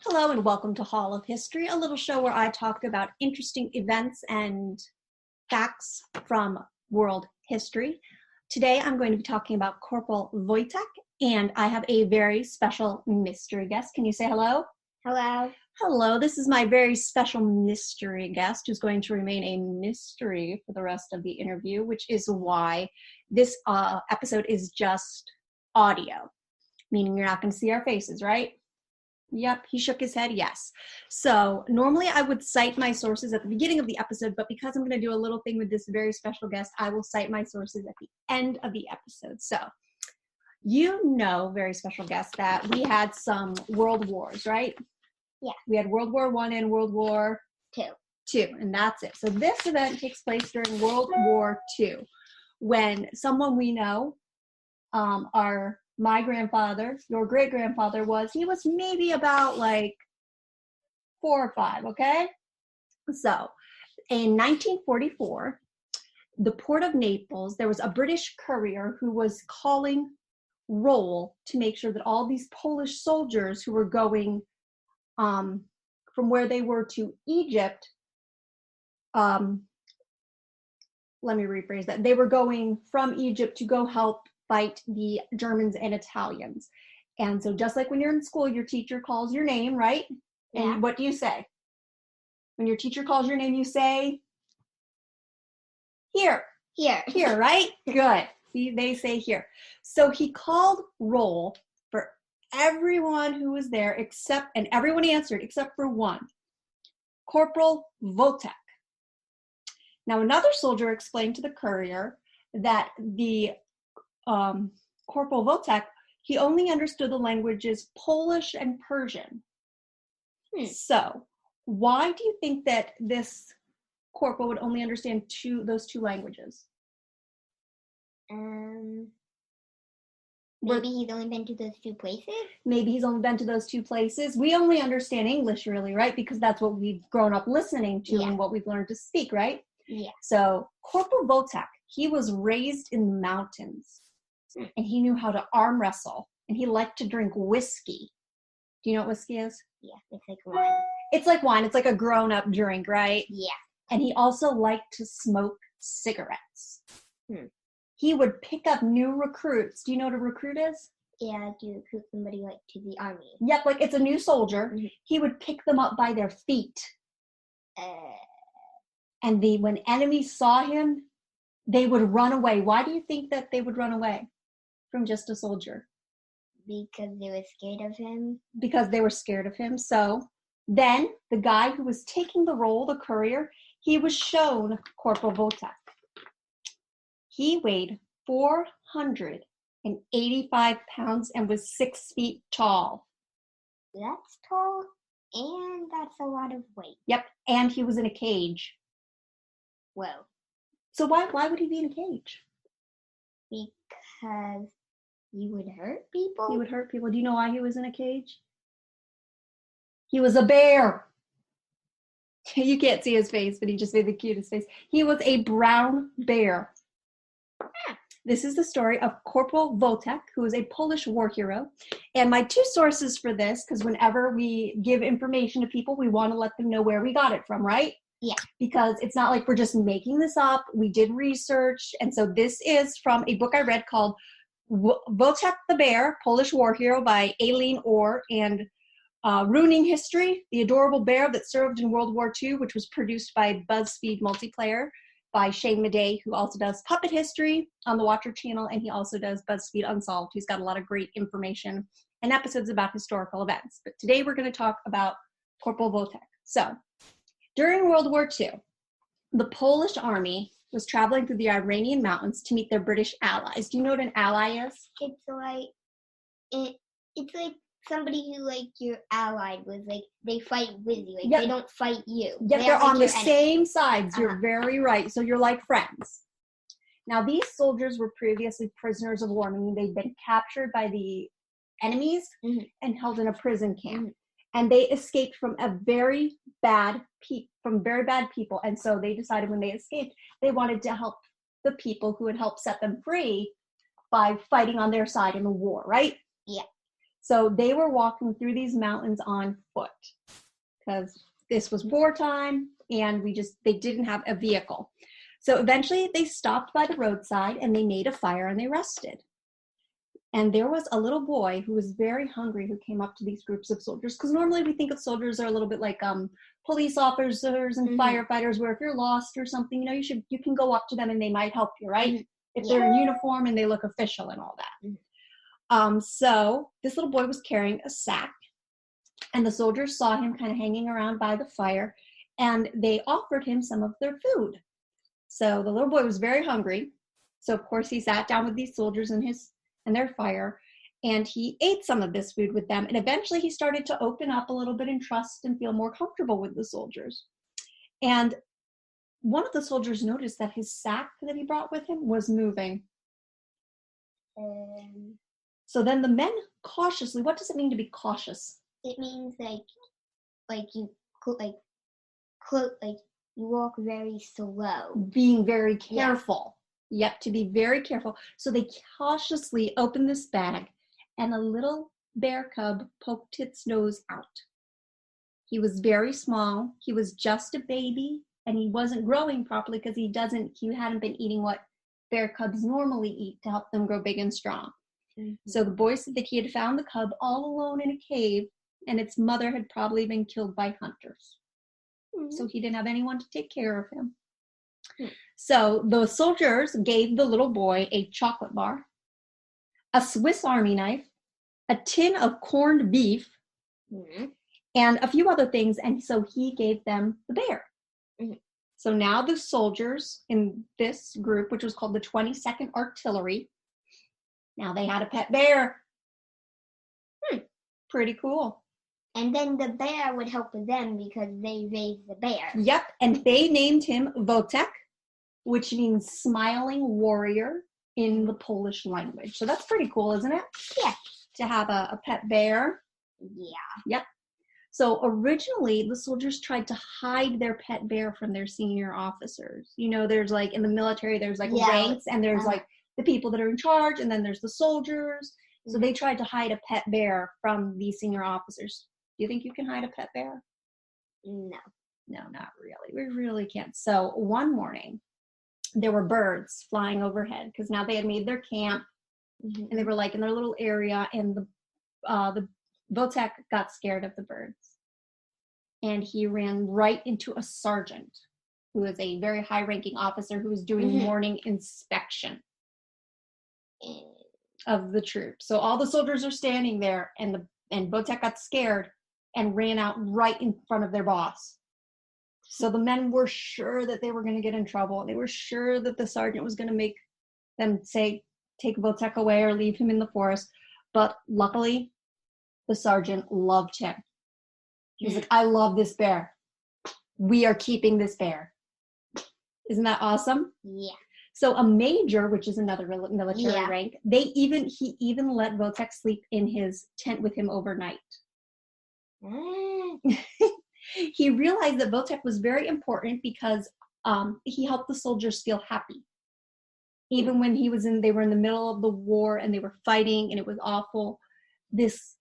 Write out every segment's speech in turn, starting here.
Hello and welcome to Hall of History, a little show where I talk about interesting events and facts from world history. Today I'm going to be talking about Corporal Wojtek, and I have a very special mystery guest. Can you say hello? Hello. Hello, this is my very special mystery guest who's going to remain a mystery for the rest of the interview, which is why this episode is just audio, meaning you're not going to see our faces, right? Yep, he shook his head, yes. So normally I would cite my sources at the beginning of the episode, but because I'm going to do a little thing with this very special guest, I will cite my sources at the end of the episode. So you know, very special guest, that we had some world wars, right? Yeah. We had World War I and World War II, and that's it. So this event takes place during World War II, when someone we know, my grandfather, your great-grandfather he was maybe about like 4 or 5, okay? So in 1944, the port of Naples, there was a British courier who was calling roll to make sure that all these Polish soldiers who were going from where they were to Egypt, let me rephrase that. They were going from Egypt to go help fight the Germans and Italians. And so just like when you're in school, your teacher calls your name, right? Yeah. And what do you say? When your teacher calls your name, you say, here, right? Good. See, they say here. So he called roll for everyone who was there and everyone answered except for one, Corporal Wojtek. Now another soldier explained to the courier that the Corporal Wojtek, he only understood the languages Polish and Persian. So why do you think that this corporal would only understand those two languages? Maybe he's only been to those 2 places? Maybe he's only been to those 2 places. We only understand English, really, right? Because that's what we've grown up listening to and what we've learned to speak, right? Yeah. So Corporal Wojtek, he was raised in the mountains, and he knew how to arm wrestle, and he liked to drink whiskey. Do you know what whiskey is? Yeah, it's like wine. It's like wine. It's like a grown-up drink, right? Yeah. And he also liked to smoke cigarettes. He would pick up new recruits. Do you know what a recruit is? Yeah, to recruit somebody like to the army. Yep, like it's a new soldier. He would pick them up by their feet. And when enemies saw him, they would run away. Why do you think that they would run away from just a soldier? Because they were scared of him. Because they were scared of him. So then the guy who was taking the role, the courier, he was shown Corporal Wojtek. He weighed 485 pounds and was 6 feet tall. That's tall, and that's a lot of weight. Yep, and he was in a cage. Whoa. So why would he be in a cage? Because he would hurt people? He would hurt people. Do you know why he was in a cage? He was a bear. You can't see his face, but he just made the cutest face. He was a brown bear. This is the story of Corporal Wojtek, who is a Polish war hero. And my 2 sources for this, because whenever we give information to people, we want to let them know where we got it from, right? Yeah. Because it's not like we're just making this up. We did research. And so this is from a book I read called Wojtek the Bear, Polish War Hero by Alieen and Ruining History, the Adorable Bear That Served in World War II, which was produced by BuzzFeed Multiplayer by Shane Madej, who also does Puppet History on the Watcher channel, and he also does BuzzFeed Unsolved. He's got a lot of great information and episodes about historical events. But today we're going to talk about Corporal Wojtek. So, during World War II, the Polish army was traveling through the Iranian mountains to meet their British allies. Do you know what an ally is? It's like somebody who like you're allied with, like they fight with you, like they don't fight you. Yep, they're on the same sides. You're very right. So you're like friends. Now these soldiers were previously prisoners of war, meaning they'd been captured by the enemies and held in a prison camp. And they escaped from very bad people. And so they decided when they escaped, they wanted to help the people who had helped set them free by fighting on their side in the war, right? Yeah. So they were walking through these mountains on foot because this was wartime and they didn't have a vehicle. So eventually they stopped by the roadside and they made a fire and they rested. And there was a little boy who was very hungry who came up to these groups of soldiers, because normally we think of soldiers are a little bit like police officers and firefighters, where if you're lost or something, you can go up to them and they might help you, right? If they're in uniform and they look official and all that. So this little boy was carrying a sack, and the soldiers saw him kind of hanging around by the fire, and they offered him some of their food. So the little boy was very hungry. So of course he sat down with these soldiers and their fire, and he ate some of this food with them. And eventually he started to open up a little bit and trust and feel more comfortable with the soldiers. And one of the soldiers noticed that his sack that he brought with him was moving. So then the men cautiously, what does it mean to be cautious? It means you walk very slow. Being very careful. Yep, to be very careful. So they cautiously opened this bag, and a little bear cub poked its nose out. He was very small. He was just a baby, and he wasn't growing properly because he hadn't been eating what bear cubs normally eat to help them grow big and strong. So the boy said that he had found the cub all alone in a cave, and its mother had probably been killed by hunters. So he didn't have anyone to take care of him. So the soldiers gave the little boy a chocolate bar, a Swiss Army knife, a tin of corned beef, and a few other things. And so he gave them the bear. So now the soldiers in this group, which was called the 22nd Artillery, now they had a pet bear. Pretty cool. And then the bear would help them because they raised the bear. Yep, and they named him Wojtek, which means smiling warrior in the Polish language. So that's pretty cool, isn't it? Yeah. To have a pet bear. Yeah. Yep. So originally, the soldiers tried to hide their pet bear from their senior officers. There's in the military, there's ranks, and there's the people that are in charge, and then there's the soldiers. So they tried to hide a pet bear from the senior officers. Do you think you can hide a pet bear? No. No, not really. We really can't. So one morning, there were birds flying overhead because now they had made their camp, and they were in their little area, and the Wojtek got scared of the birds, and he ran right into a sergeant who is a very high-ranking officer who was doing morning inspection of the troops. So all the soldiers are standing there, and Wojtek got scared and ran out right in front of their boss. So the men were sure that they were going to get in trouble. They were sure that the sergeant was going to make them say, take Wojtek away or leave him in the forest. But luckily, the sergeant loved him. He was like, I love this bear. We are keeping this bear. Isn't that awesome? Yeah. So a major, which is another military rank, he even let Wojtek sleep in his tent with him overnight. He realized that Wojtek was very important because he helped the soldiers feel happy. Even when they were in the middle of the war and they were fighting and it was awful, this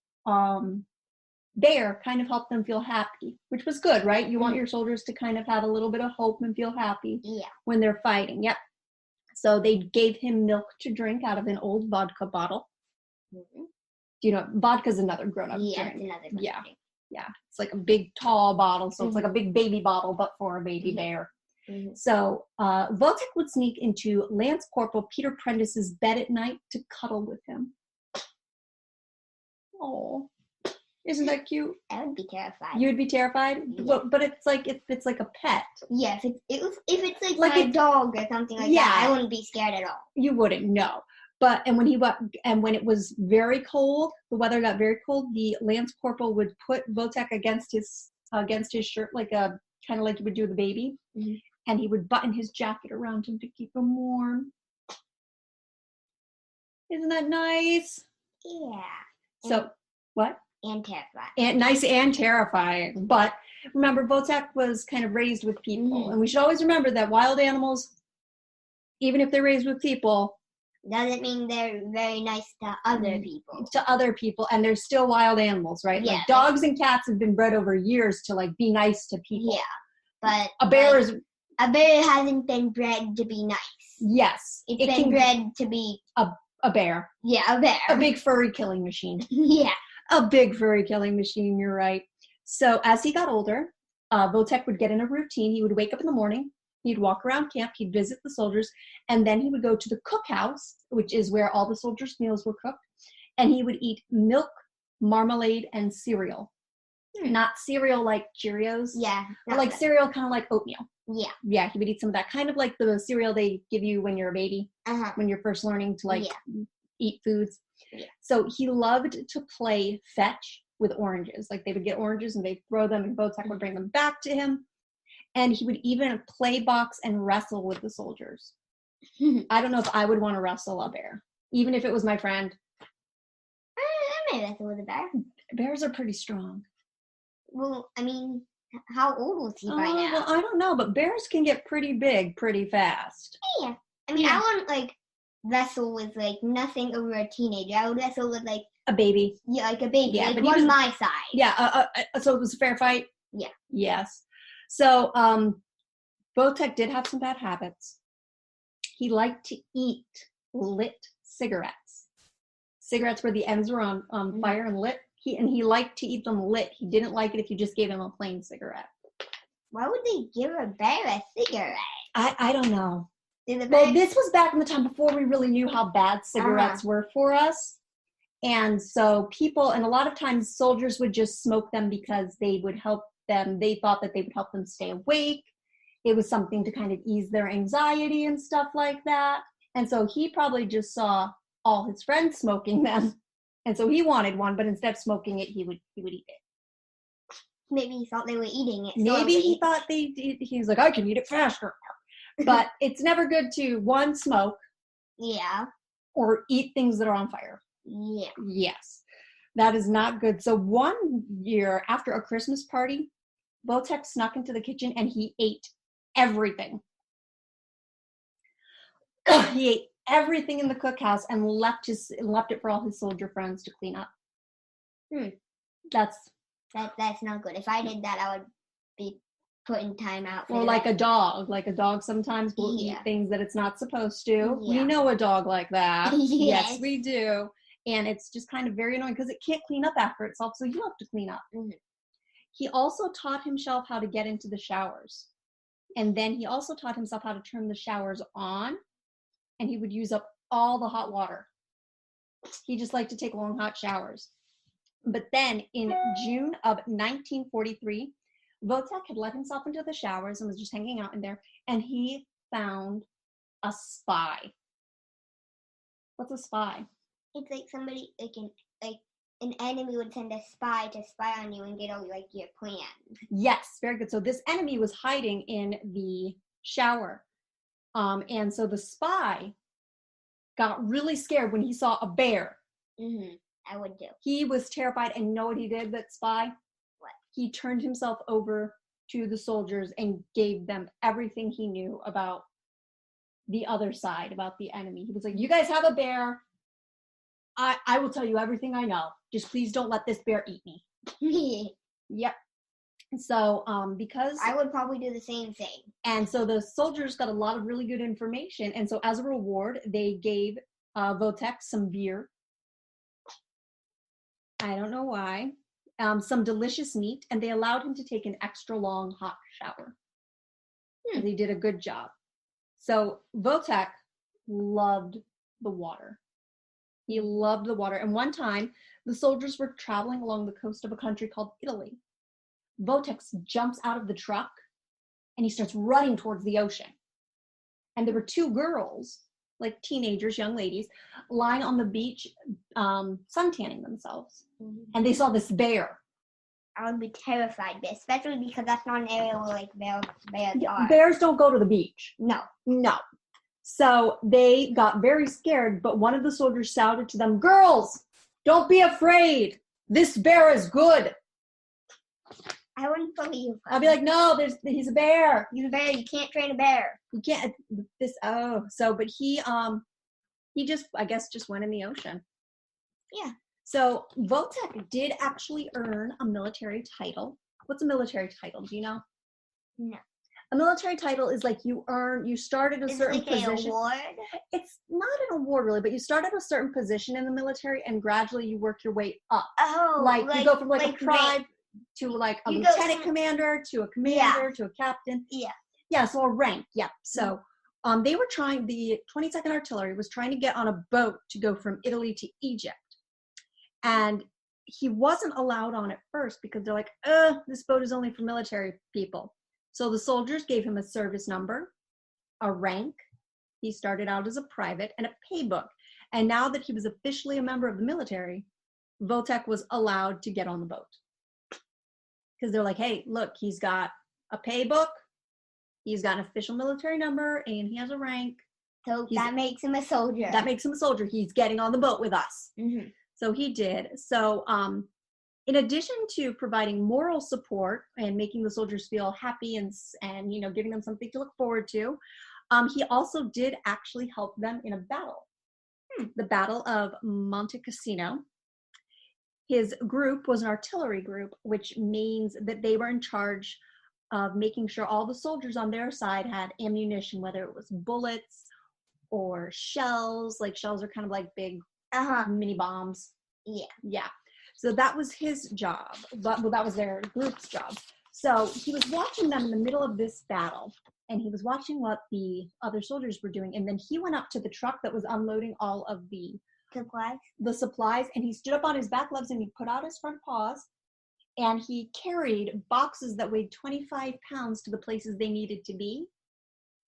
bear kind of helped them feel happy, which was good, right? You want your soldiers to kind of have a little bit of hope and feel happy when they're fighting. Yep. So they gave him milk to drink out of an old vodka bottle. Vodka's another grown-up drink. It's another grown-up drink. Yeah, it's like a big tall bottle, so it's like a big baby bottle, but for a baby bear. So Wojtek would sneak into Lance Corporal Peter Prentice's bed at night to cuddle with him. Oh, isn't that cute? I would be terrified. You would be terrified, but it's like if it's like a pet. Yeah, if it's like a dog or something like that, I wouldn't be scared at all. You wouldn't, no. But when it was very cold, the weather got very cold, the Lance Corporal would put Wojtek against his shirt, kind of like you would do with a baby, and he would button his jacket around him to keep him warm. Isn't that nice? Yeah. So what? And terrifying. And nice and terrifying. But remember, Wojtek was kind of raised with people, and we should always remember that wild animals, even if they're raised with people, doesn't mean they're very nice to other people. To other people, and they're still wild animals, right? Yeah, like dogs and cats have been bred over years to like be nice to people. Yeah, but a bear a bear hasn't been bred to be nice. Yes, it's been bred to be a bear. Yeah, a bear. A big furry killing machine. Yeah, a big furry killing machine. You're right. So as he got older, Wojtek would get in a routine. He would wake up in the morning. He'd walk around camp, he'd visit the soldiers, and then he would go to the cookhouse, which is where all the soldiers' meals were cooked, and he would eat milk, marmalade, and cereal. Not cereal like Cheerios. Yeah. But like cereal kind of like oatmeal. Yeah. Yeah, he would eat some of that, kind of like the cereal they give you when you're a baby, when you're first learning to eat foods. Yeah. So he loved to play fetch with oranges. Like they would get oranges and they'd throw them and Wojtek would bring them back to him. And he would even play box and wrestle with the soldiers. I don't know if I would want to wrestle a bear, even if it was my friend. I may wrestle with a bear. Bears are pretty strong. Well, I mean, how old was he by now? Well, I don't know, but bears can get pretty big pretty fast. Yeah. I mean, I wouldn't, like, wrestle with, like, nothing over a teenager. I would wrestle with, like... a baby. Yeah, like a baby. Yeah, like but one my size. Yeah, so it was a fair fight? Yeah. Yes. So, Wojtek did have some bad habits. He liked to eat lit cigarettes. Cigarettes where the ends were on fire and lit. He liked to eat them lit. He didn't like it if you just gave him a plain cigarette. Why would they give a bear a cigarette? I don't know. Well, this was back in the time before we really knew how bad cigarettes were for us. And so people, and a lot of times soldiers would just smoke them because they would help them. They thought that they would help them stay awake. It was something to kind of ease their anxiety and stuff like that. And so he probably just saw all his friends smoking them. And so he wanted one, but instead of smoking it, he would eat it. Maybe he thought they were eating it. Maybe he thought he was like, I can eat it faster. But it's never good to, one, smoke. Yeah. Or eat things that are on fire. Yeah. Yes. That is not good. So one year after a Christmas party, Wojtek snuck into the kitchen and he ate everything. He ate everything in the cookhouse and left it for all his soldier friends to clean up. That's not good. If I did that, I would be put in timeout. Well, like a dog. Like a dog sometimes will eat things that it's not supposed to. Yeah. We know a dog like that. Yes, we do. And it's just kind of very annoying because it can't clean up after itself, so you have to clean up. He also taught himself how to get into the showers. And then he also taught himself how to turn the showers on, and he would use up all the hot water. He just liked to take long, hot showers. But then in June of 1943, Wojtek had let himself into the showers and was just hanging out in there, and he found a spy. What's a spy? It's like somebody, like an enemy would send a spy to spy on you and get all like your plans. Yes, very good. So this enemy was hiding in the shower. And so the spy got really scared when he saw a bear. I would do. He was terrified, and you know what he did, that spy? What? He turned himself over to the soldiers and gave them everything he knew about the other side, about the enemy. He was like, you guys have a bear. I will tell you everything I know. Just please don't let this bear eat me. Yep. So, because... I would probably do the same thing. And so the soldiers got a lot of really good information. And so as a reward, they gave Wojtek some beer. I don't know why. Some delicious meat. And they allowed him to take an extra long hot shower. They did a good job. So Wojtek loved the water. He loved the water. And one time, the soldiers were traveling along the coast of a country called Italy. Wojtek jumps out of the truck, and he starts running towards the ocean. And there were two girls, like teenagers, young ladies, lying on the beach, suntanning themselves. And they saw this bear. I would be terrified, especially because that's not an area where like bears are. Bears don't go to the beach. No. So they got very scared, but one of the soldiers shouted to them, "Girls, don't be afraid. This bear is good." I wouldn't believe him. I'll be like, no, he's a bear. He's a bear. You can't train a bear. You can't. But he He just, I guess, just went in the ocean. Yeah. So Wojtek did actually earn a military title. What's a military title? Do you know? No. A military title is like you start at a certain position. An award? It's not an award really, but you start at a certain position in the military and gradually you work your way up. Oh, like you go from a private to like a lieutenant commander to a commander to a captain. Yeah. Yeah, so a rank. Yeah. So they were trying, the 22nd Artillery was trying to get on a boat to go from Italy to Egypt. And he wasn't allowed on at first because they're like, this boat is only for military people. So the soldiers gave him a service number, a rank. He started out as a private and a pay book. And now that he was officially a member of the military, Wojtek was allowed to get on the boat. Because they're like, hey, look, he's got a pay book, he's got an official military number, and he has a rank. So that makes him a soldier. That makes him a soldier. He's getting on the boat with us. Mm-hmm. So he did. So in addition to providing moral support and making the soldiers feel happy and giving them something to look forward to, he also did actually help them in a battle, the Battle of Monte Cassino. His group was an artillery group, which means that they were in charge of making sure all the soldiers on their side had ammunition, whether it was bullets or shells. Like shells are kind of like big mini bombs. Yeah. So that was his job. That was their group's job. So he was watching them in the middle of this battle, and he was watching what the other soldiers were doing. And then he went up to the truck that was unloading all of the supplies, and he stood up on his back legs and he put out his front paws, and he carried boxes that weighed 25 pounds to the places they needed to be,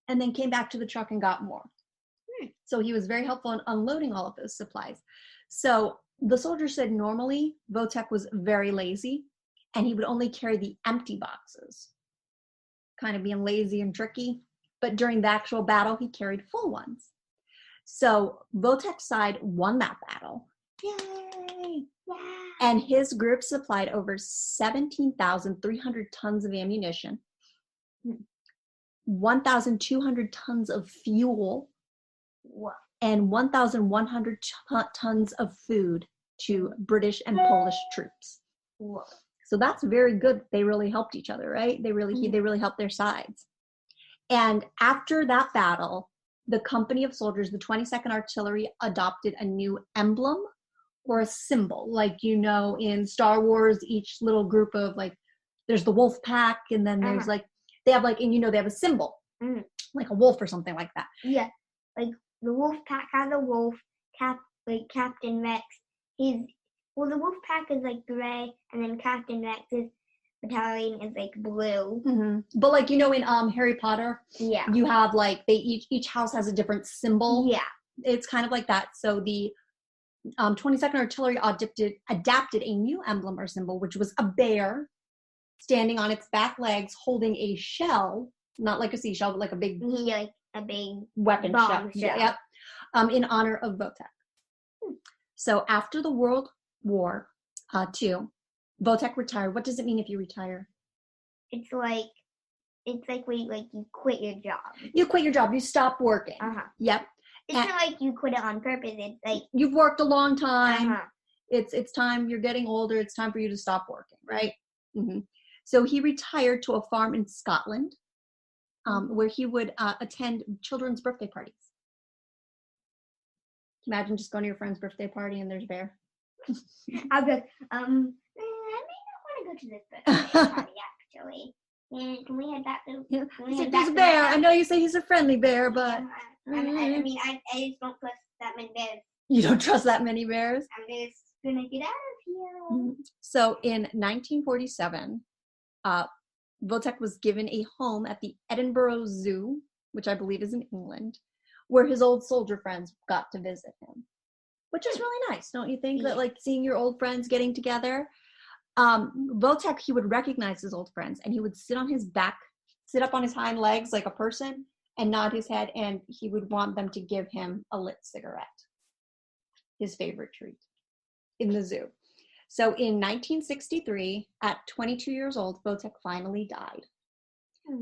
and then came back to the truck and got more. So he was very helpful in unloading all of those supplies. So the soldiers said normally Wojtek was very lazy, and he would only carry the empty boxes, kind of being lazy and tricky. But during the actual battle, he carried full ones. So Wojtek's side won that battle. Yay! Yeah. And his group supplied over 17,300 tons of ammunition, 1,200 tons of fuel, and 1,100 tons of food to British and Polish troops. Whoa. So that's very good. They really helped each other, right? They really helped their sides. And after that battle, the company of soldiers, the 22nd Artillery, adopted a new emblem or a symbol. Like, in Star Wars, each little group of, like, there's the wolf pack, and then there's they have they have a symbol, like a wolf or something like that. Yeah, like the wolf pack has a wolf, Captain Rex. The wolf pack is like gray, and then Captain Rex's battalion is like blue. Mm-hmm. But in Harry Potter, you have like each house has a different symbol. Yeah, it's kind of like that. So the 22nd Artillery adapted a new emblem or symbol, which was a bear standing on its back legs holding a shell, not like a seashell, but like a big weapon shell. Yep. In honor of Wojtek. So after the World War II, Wojtek retired. What does it mean if you retire? It's like when you quit your job. You quit your job. You stop working. Yep. It's not like you quit it on purpose. It's like you've worked a long time. It's time. You're getting older. It's time for you to stop working, right? Mm-hmm. So he retired to a farm in Scotland, where he would attend children's birthday parties. Imagine just going to your friend's birthday party and there's a bear. I'll be like, I may not want to go to this birthday party, actually. And can we head back to? There's a bear. I know you say he's a friendly bear, but I just don't trust that many bears. You don't trust that many bears? I'm just gonna get out of here. So in 1947, Wojtek was given a home at the Edinburgh Zoo, which I believe is in England, where his old soldier friends got to visit him, which is really nice, don't you think? That like seeing your old friends getting together. Wojtek, he would recognize his old friends, and he would sit up on his hind legs like a person and nod his head, and he would want them to give him a lit cigarette, his favorite treat, in the zoo. So in 1963, at 22 years old, Wojtek finally died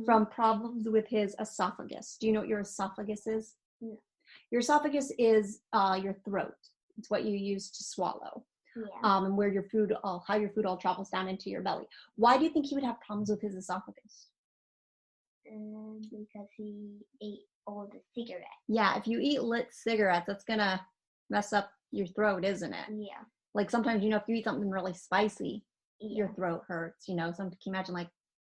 from problems with his esophagus. Do you know what your esophagus is? Yeah. Your esophagus is your throat. It's what you use to swallow. Yeah. And where your food how your food all travels down into your belly. Why do you think he would have problems with his esophagus? Because he ate all the cigarettes. Yeah, if you eat lit cigarettes, that's gonna mess up your throat, isn't it? Yeah. Like sometimes, if you eat something really spicy, Yeah. your throat hurts, can you imagine like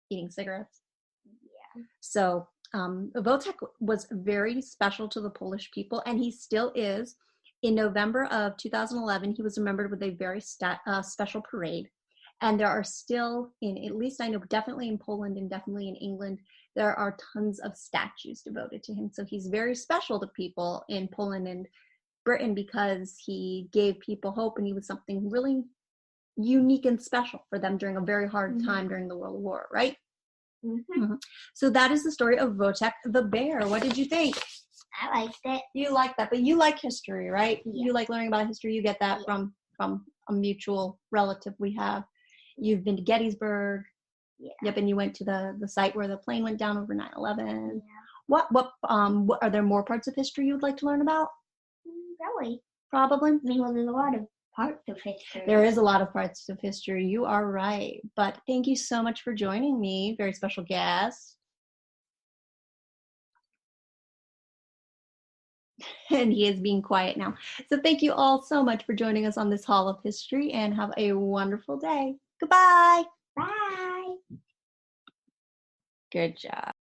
eating cigarettes? Yeah. So Wojtek was very special to the Polish people, and he still is. In November of 2011, he was remembered with a very special parade. And there are still, at least I know, definitely in Poland and definitely in England, there are tons of statues devoted to him. So he's very special to people in Poland and Britain because he gave people hope, and he was something really unique and special for them during a very hard time during the World War, right? Mm-hmm. Mm-hmm. So that is the story of Wojtek the bear. What did you think? I liked it. You like that, but you like history, right? Yeah. You like learning about history. You get that from a mutual relative we have. You've been to Gettysburg. Yeah. Yep, and you went to the site where the plane went down over 9/11. Yeah. What are there more parts of history you would like to learn about? Probably. Probably. Well, there's a lot of parts of history. There is a lot of parts of history. You are right. But thank you so much for joining me. Very special guest. And he is being quiet now. So thank you all so much for joining us on this Hall of History, and have a wonderful day. Goodbye. Bye. Good job.